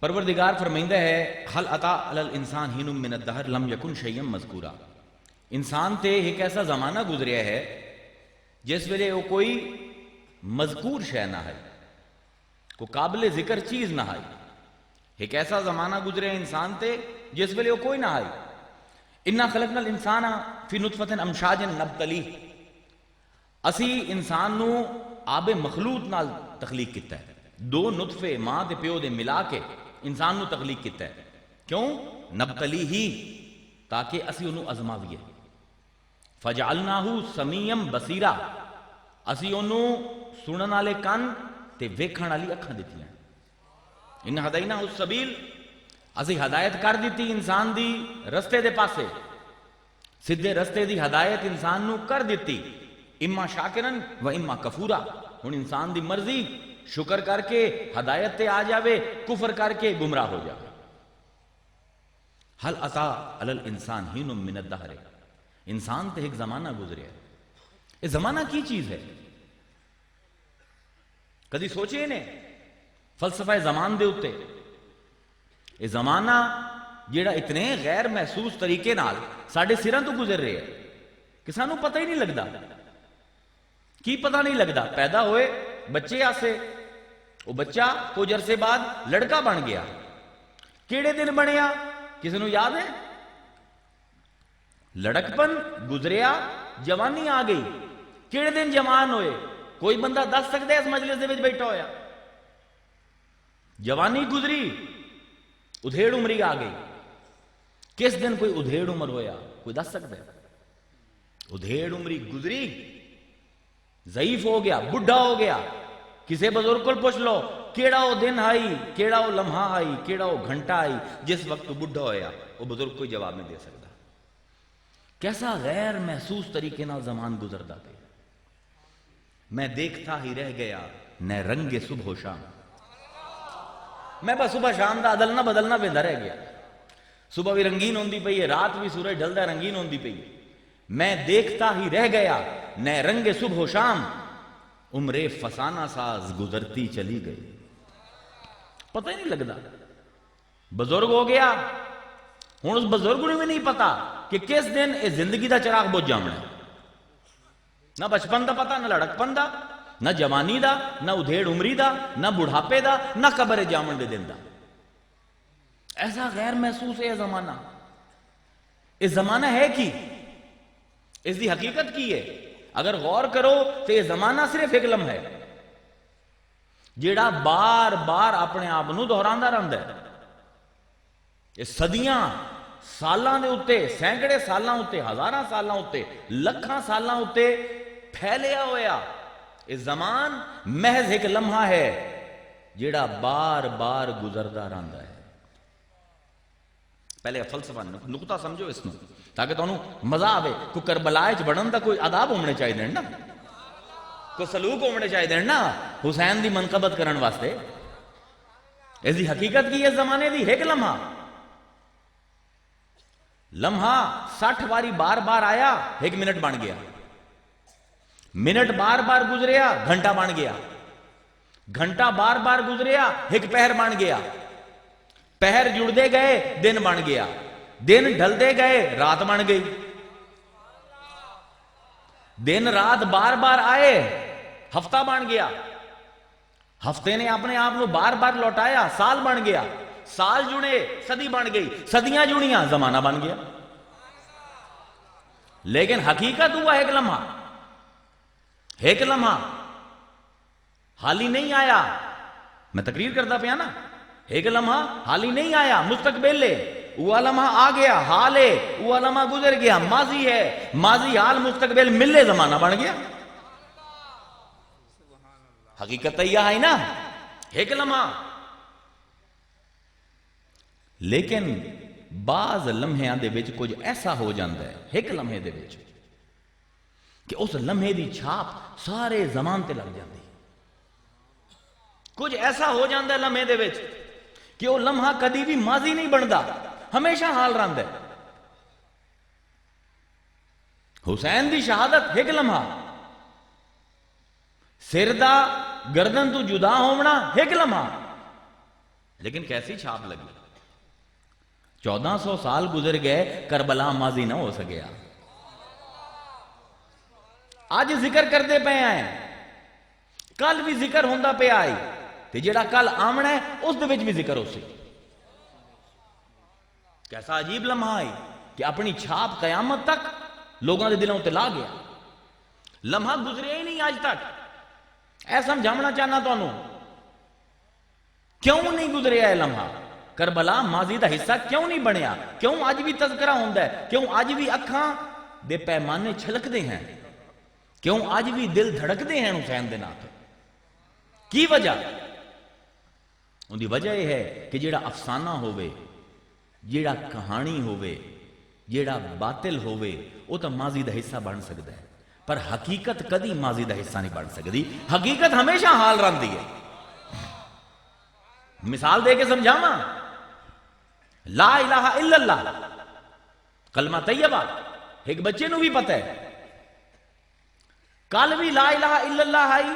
پروردگار فرمائندہ ہے حل عطا علی الانسان ہین من الدہر لم یکن شیئا مذکورا. انسان تے ایک ایسا زمانہ گزریا ہے جس ویلے وہ کوئی مذکور شے نہ ہے، کوئی قابل ذکر چیز نہ ہے. ایک ایسا زمانہ گزریا انسان تے جس ویلے وہ کوئی نہ ہے. انا خلقنا الانسان فی نطفۃ امشاج نبتلیہ، اسی انسان نو آب مخلوط نال تخلیق کیتا ہے. دو نطفے ماں تے پیو دے ملا کے انسان نو تخلیق کیتا ہے. کیوں؟ نبتلی ہی، تاکہ اسی انہوں ازماویے. فجعلناہ سمیعا بصیرا، اسی انہوں سنن والے کن تے ویکھن والی اکھاں دتیاں. ان ہدیناہ السبیل، اسی ہدایت کر دیتی انسان دی رستے دے پاسے، سدھے رستے دی ہدایت انسان نو کر دیتی. اما شاکرن و اما کفورا. ہن انسان دی مرضی شکر کر کے ہدایت تے آ جاوے، کفر کر کے گمراہ ہو جاوے. حل عطا علی الانسان ہین من الدہر، انسان تے ایک زمانہ گزریا ہے. یہ زمانہ کی چیز ہے؟ کدی سوچے نے فلسفہ زمان دے اتے؟ یہ زمانہ جیڑا اتنے غیر محسوس طریقے نال ساڑھے سران تو گزر رہے ہیں کہ سانوں پتہ ہی نہیں لگدا. کی پتہ نہیں لگدا؟ پیدا ہوئے بچے آسے، وہ بچہ کچھ عرصے بعد لڑکا بن گیا. کیڑے دن بنیا کسی نو یاد ہے؟ لڑکپن گزریا، جوانی آ گئی. کیڑے دن جوان ہوئے؟ کوئی بندہ دس سکتا ہے اس مجلس دے وچ بیٹھا ہویا؟ جوانی گزری، ادھیڑ عمری آ گئی. کس دن کوئی ادھیڑ عمر ہویا؟ کوئی دس سکتا ہے؟ ادھیڑ عمری گزری، ضعیف ہو گیا، بڈھا ہو گیا. کسی بزرگ کو پوچھ لو کیڑا وہ دن آئی، کیڑا وہ لمحہ آئی، کیڑا وہ گھنٹہ آئی جس وقت تو بڈھا ہویا، وہ بزرگ کوئی جواب نہیں دے سکتا. کیسا غیر محسوس طریقے نال زمان گزردا پیا. میں دیکھتا ہی رہ گیا نہ رنگ صبح و شام. میں بس صبح شام دا عدلنا بدلنا پیندا رہ گیا. صبح بھی رنگین ہوندی پئی ہے، رات بھی سورج ڈھلدا رنگین ہوندی پئی ہے. میں دیکھتا ہی رہ گیا نہ رنگ صبح و شام، عمر فسانہ ساز گزرتی چلی گئی. پتہ ہی نہیں لگدا. بزرگ ہو گیا، ہن اس بزرگ نے بھی نہیں پتا کہ کس دن اس زندگی دا چراغ بجھ جامنا ہے. نہ بچپن دا پتا، نہ لڑکپن دا، نہ جوانی دا، نہ ادھیڑ عمری دا، نہ بڑھاپے دا، نہ قبر جامن دے دن دا. ایسا غیر محسوس ہے یہ زمانہ. یہ زمانہ ہے کی؟ اس دی حقیقت کی ہے؟ اگر غور کرو تو یہ زمانہ صرف ایک لمحہ ہے جیڑا بار بار اپنے آپ نو دہراندا رہندا ہے. یہ صدیاں سالاں دے اتے، سینکڑے سالاں اتے، ہزاراں سالاں اتے، لکھاں سالاں اتے پھیلیا ہویا. یہ زمان محض ایک لمحہ ہے جیڑا بار بار گزردا رہندا ہے. پہلے فلسفہ نقطہ سمجھو اس میں تاکہ تانوں مزہ آوے. کوئی کربلا وچ بڑھن دا کوئی آداب ہونے چاہیے نا، کوئی سلوک ہونے چاہیے نا حسین دی منقبت کرن واسطے. اس دی حقیقت کی ہے زمانے دی ایک لمحہ. لمحہ 60 باری بار بار آیا، ایک منٹ بن گیا. منٹ بار بار گزریا، گھنٹہ بن گیا. گھنٹہ بار بار گزریا، ایک پہر بن گیا. پہر جڑتے گئے، دن بن گیا. دن ڈھلتے گئے، رات بن گئی. دن رات بار بار آئے، ہفتہ بن گیا. ہفتے نے اپنے آپ کو بار بار لوٹایا، سال بن گیا. سال جڑے، صدی بن گئی. صدیاں جڑیاں، زمانہ بن گیا. لیکن حقیقت ہوا ایک لمحہ. ایک لمحہ حالی نہیں آیا. میں تقریر کرتا پیا نا، ایک لمحہ حالی نہیں آیا، مستقبل ہے. وہ لمحہ آ گیا، حال ہے. وہ لمحہ گزر گیا، ماضی ہے. ماضی حال مستقبل ملے، زمانہ بن گیا. حقیقت یہ ہے نا، ایک لمحہ. لیکن بعض لمحیاں دے وچ کچھ ایسا ہو جاندہ ہے ایک لمحے دے وچ کہ اس لمحے دی چھاپ سارے زمان تے لگ جاندی. کچھ ایسا ہو جاندہ ہے لمحے دے وچ کہ وہ لمحہ کدی بھی ماضی نہیں بندا، ہمیشہ حال رہندا ہے. حسین دی شہادت ایک لمحہ، سر دا گردن تو جدا ہونا ایک لمحہ. لیکن کیسی چھاپ لگی؟ 1400 سال گزر گئے، کربلا ماضی نہ ہو سکیا۔ آج ذکر کرتے پے آئے، کل بھی ذکر ہوندہ پہ آئی، تے جڑا کل آمنا ہے اس دے وچ بھی ذکر ہو سی۔ کیسا عجیب لمحہ ہے کہ اپنی چھاپ قیامت تک لوگوں دے دلوں تے لا گیا۔ لمحہ گزرے ہی نہیں آج تک۔ ایسا سمجھانا چاہنا تو انہوں کیوں نہیں گزرے ہے لمحہ؟ کربلا ماضی دا حصہ کیوں نہیں بنیا؟ کیوں آج بھی تذکرہ ہوندہ ہے؟ کیوں آج بھی اکھاں دے پیمانے چھلک دے ہیں؟ کیوں آج بھی دل دھڑک دے ہیں حسین دے ناتھ؟ کی وجہ؟ ان دی وجہ یہ ہے کہ جیڑا افسانہ ہوئے، جیڑا کہانی ہوئے، جیڑا باطل ہوئے، وہ تو ماضی دا حصہ بن سکتا ہے، پر حقیقت کدی ماضی دا حصہ نہیں بن سکتی۔ حقیقت ہمیشہ حال رہندی ہے۔ مثال دے کے سمجھاواں، لا الہ الا اللہ کلمہ طیبہ ایک بچے نو بھی پتہ ہے، کل بھی لا الہ الا اللہ آئی،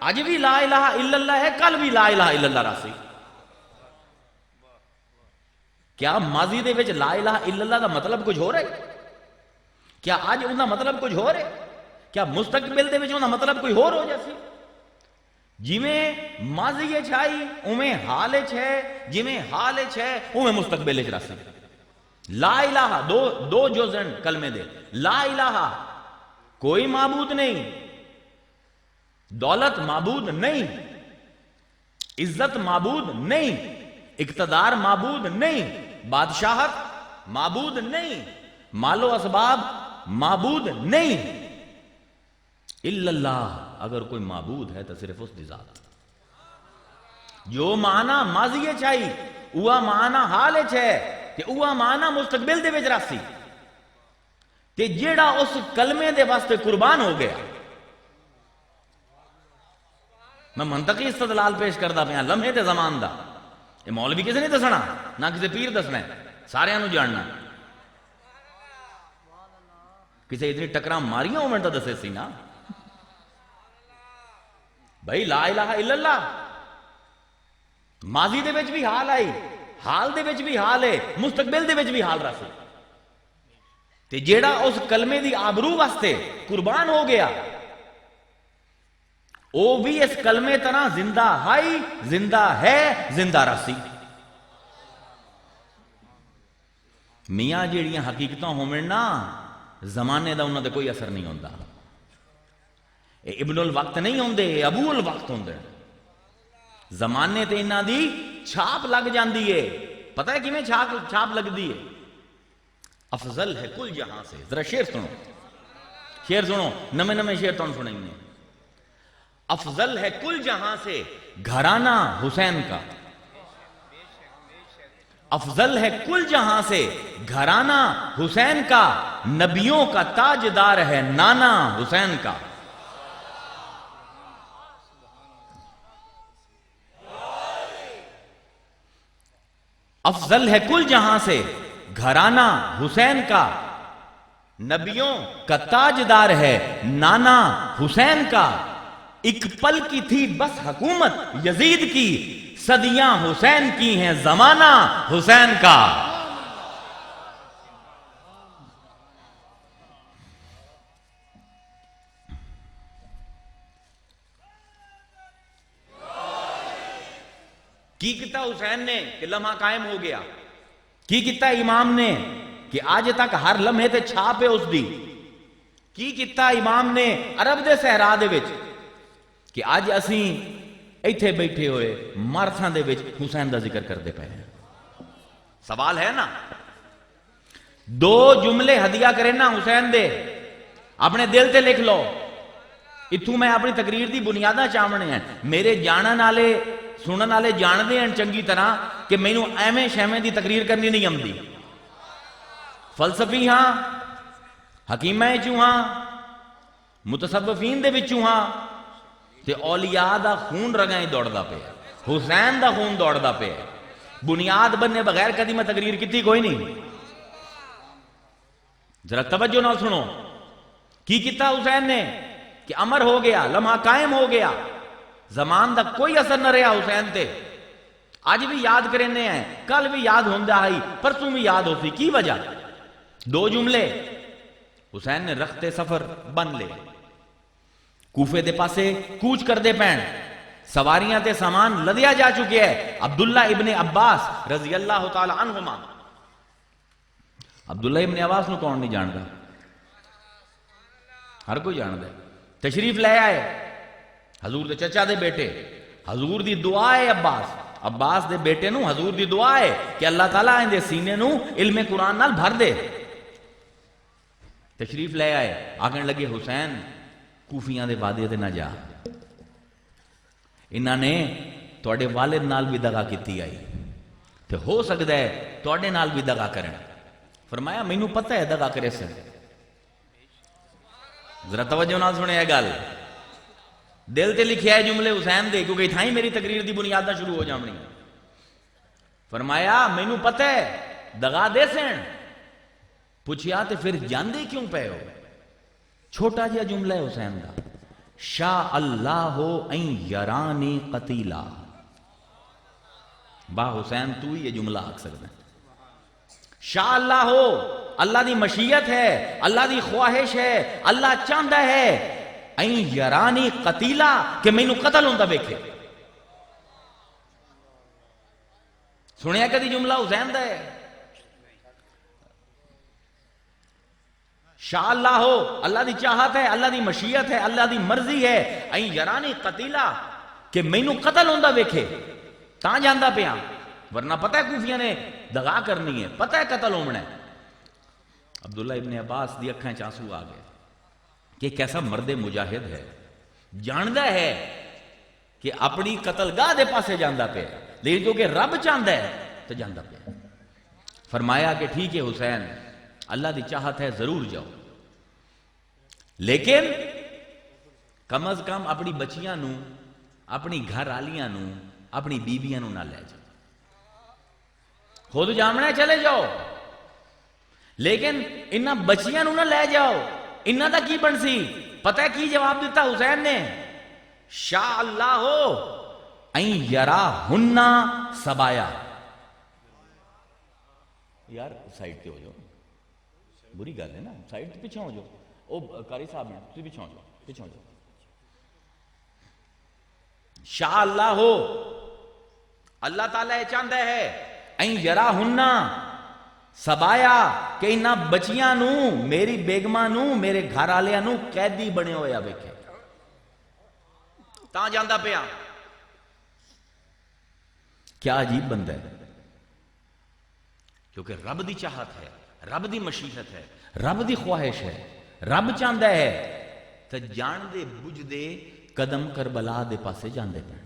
آج بھی لا الہ الا اللہ ہے، کل بھی لا الہ الا اللہ راسی۔ کیا ماضی دے وچ لا الہ الا اللہ دا مطلب کچھ ہو رہا ہے؟ کیا آج ان دا مطلب کچھ ہو رہا ہے؟ کیا مستقبل دے وچ ان دا مطلب کوئی ہو جیسی؟ جی میں ماضی چھائی اویں حال چھے، جی میں حال چھے اویں مستقبل چ راسی۔ لا الہ دو جزن کلمے دے، لا الہ کوئی معبود نہیں، دولت معبود نہیں، عزت معبود نہیں، اقتدار معبود نہیں، بادشاہت معبود نہیں، مال و اسباب معبود نہیں، الا اللہ اگر کوئی معبود ہے تو صرف اس دی ذات۔ جو معنی ماضی چاہی اوہ معنی حال چھے کہ اوہ معنی مستقبل دے وچ راسی، تے جیڑا اس کلمے دے واسطے قربان ہو گیا۔ میں منطقی استدلال پیش کردہ پہ لمحے تے زمان دا، یہ مولوی کسے نہیں دسنا، نہ کسے پیر دسنا ہے، سارے انہوں جاننا۔ کسے اتنی ٹکرا ماریاں ہوں میں تو دسے سی نا بھائی، لا الہ الا اللہ ماضی دے وچ بھی حال آئی، حال دے وچ بھی حال ہے، مستقبل دے وچ بھی حال راسے، تے جیڑا اس کلمے دی آبرو واسطے قربان ہو گیا، وہ بھی اس کلمے طرح زندہ ہائی، زندہ ہے، زندہ راسی۔ میاں جیڑیاں حقیقتاں ہومن نا زمانے دا انہاں دے کوئی اثر نہیں ہوندا، ابن الوقت نہیں ہوندے، ابو الوقت ہوندے، زمانے تے انہاں دی چھاپ لگ جاندی ہے۔ پتہ ہے کیویں چھاپ لگدی ہے؟ افضل ہے کل جہاں سے۔ ذرا شعر سنو، شعر سنو، نمے نمے شعر تم سنیں گے۔ افضل ہے کل جہاں سے گھرانہ حسین کا، افضل ہے کل جہاں سے گھرانہ حسین کا، نبیوں کا تاجدار ہے نانا حسین کا۔ افضل ہے کل جہاں سے گھرانہ حسین کا، نبیوں کا تاجدار ہے نانا حسین کا۔ ایک پل کی تھی بس حکومت یزید کی، صدیاں حسین کی ہیں زمانہ حسین کا۔ کی کتا حسین نے کہ لمحہ قائم ہو گیا؟ کی کتا امام نے کہ آج تک ہر لمحے تے چھاپ ہے اس دی؟ کی کتا امام نے عرب دے صحرا دے وچ کہ آج اسیں ایتھے بیٹھے ہوئے مارتھاں دے وچ حسین دا ذکر کر دے پہ ہیں؟ سوال ہے نا۔ دو جملے ہدیہ کرے نا حسین دے، اپنے دل تے لکھ لو۔ اتھوں میں اپنی تقریر دی بنیادہ چاہنے ہیں، میرے جانن والے سنن والے جاندے ہیں چنگی طرح کہ مینوں ایویں شیویں دی تقریر کرنی نہیں آندی۔ فلسفی ہاں، حکیمہ چوں ہاں، متصوفین دے وچوں ہاں، تے اولیاء دا خون رگائیں دوڑدا پہ، حسین دا خون دوڑدا پہ، بنیاد بننے بغیر کدی میں تقریر کیتی کوئی نہیں۔ ذرا توجہ نہ سنو، کی کیتا حسین نے کہ امر ہو گیا، لمحہ قائم ہو گیا، زمان دا کوئی اثر نہ رہا حسین تے، اج بھی یاد کرنے ہیں، کل بھی یاد ہوندا ہے، پرسوں بھی یاد ہوتی. کی وجہ؟ دو جملے. حسین نے رخت سفر بن لے، کوفے دے پاسے کوچ کردے پین، سواریاں تے سامان لدیا جا چکے ہے. عبداللہ ابن عباس رضی اللہ تعالی عنہما، عبداللہ ابن عباس نو کون نہیں جانتا؟ ہر کوئی جانتا ہے. تشریف لے آئے، حضور دے چچا دے بیٹے، حضور دی دعا ہے. عباس دے بیٹے نو حضور دی دعا ہے کہ اللہ تعالیٰ ان دے سینے نو علم قرآن نال بھر دے. تشریف لے آئے، آگن لگے حسین کوفیاں دے وادے تے نہ جا، انہاں نے تواڈے والد نال بھی دغا کیتی آئی تے ہو سکدا ہے تواڈے نال بھی دغا کرن. فرمایا مینوں پتہ ہے دغا کرے سن. ذرا توجہ نال سنے یہ گل، دل تے لکھیا ہے جملے حسین دے، کیونکہ اتھائی میری تقریر دی بنیاداں شروع ہو جاونی. فرمایا مینوں پتہ ہے دغا دے سن. پوچھیا تے پھر جاندے کیوں پے ہو؟ چھوٹا جہا جملہ ہے حسین دا، شاء اللہ ان یرانی قتیلا. با حسین تو ہی یہ جملہ آکھ سکتا ہے. شاء اللہ ہو، اللہ دی مشیت ہے، اللہ دی خواہش ہے، اللہ چاہتا ہے این یرانی قتیلا کہ مینو قتل ہوندہ ویکھے. سنیا کدی جملہ حسین دا ہے؟ شاء اللہ ہو، اللہ دی چاہت ہے، اللہ دی مشیت ہے، اللہ دی مرضی ہے، این یرانی قتیلا کہ مینو قتل ہوندہ ویکھے تاں جاندہ پیا. ورنہ پتہ ہے کوفیاں نے دغا کرنی ہے، پتہ ہے قتل ہونا ہے. عبداللہ ابن عباس دی اکھاں چانسو آ گئے کہ کیسا مرد مجاہد ہے، جاندہ ہے کہ اپنی قتل گاہ دے پاسے جاندہ پہ، لیکن کیونکہ رب چاندہ ہے تو جاندہ پہ. فرمایا کہ ٹھیک ہے حسین، اللہ دی چاہت ہے ضرور جاؤ، لیکن کم از کم اپنی بچیاں نو، اپنی گھر آلیاں نو، اپنی بیبیاں نو نہ لے جاؤ. خود جامنا ہے چلے جاؤ، لیکن انہاں بچیاں نو نہ لے جاؤ. انہاں دا کی بن سی؟ پتہ ہے کی جواب دیتا حسین نے؟ شاء اللہ ہو این یرا ہننا سبایا. یار سائڈ تے ہو جاؤ، بری گل ہے نا، سائڈ تے پیچھے ہو جاؤ. او قاری صاحب ہیں، تسی پیچھے ہو جاؤ، پیچھے ہو جاؤ. شاء اللہ ہو، اللہ تعالیٰ چاہتا ہے این یرا ہننا سبایا کہ انہاں بچیاں نو، میری بیگماں نو، میرے گھر آلیاں نو قیدی بنے ہویا ویکھے تاں جاندہ پیا. کیا عجیب بندہ ہے، کیونکہ رب دی چاہت ہے، رب دی مشیت ہے، رب دی خواہش ہے، رب چاہتا ہے تو جان دے بجھ دے قدم کربلا دے پاسے جاندے پہ.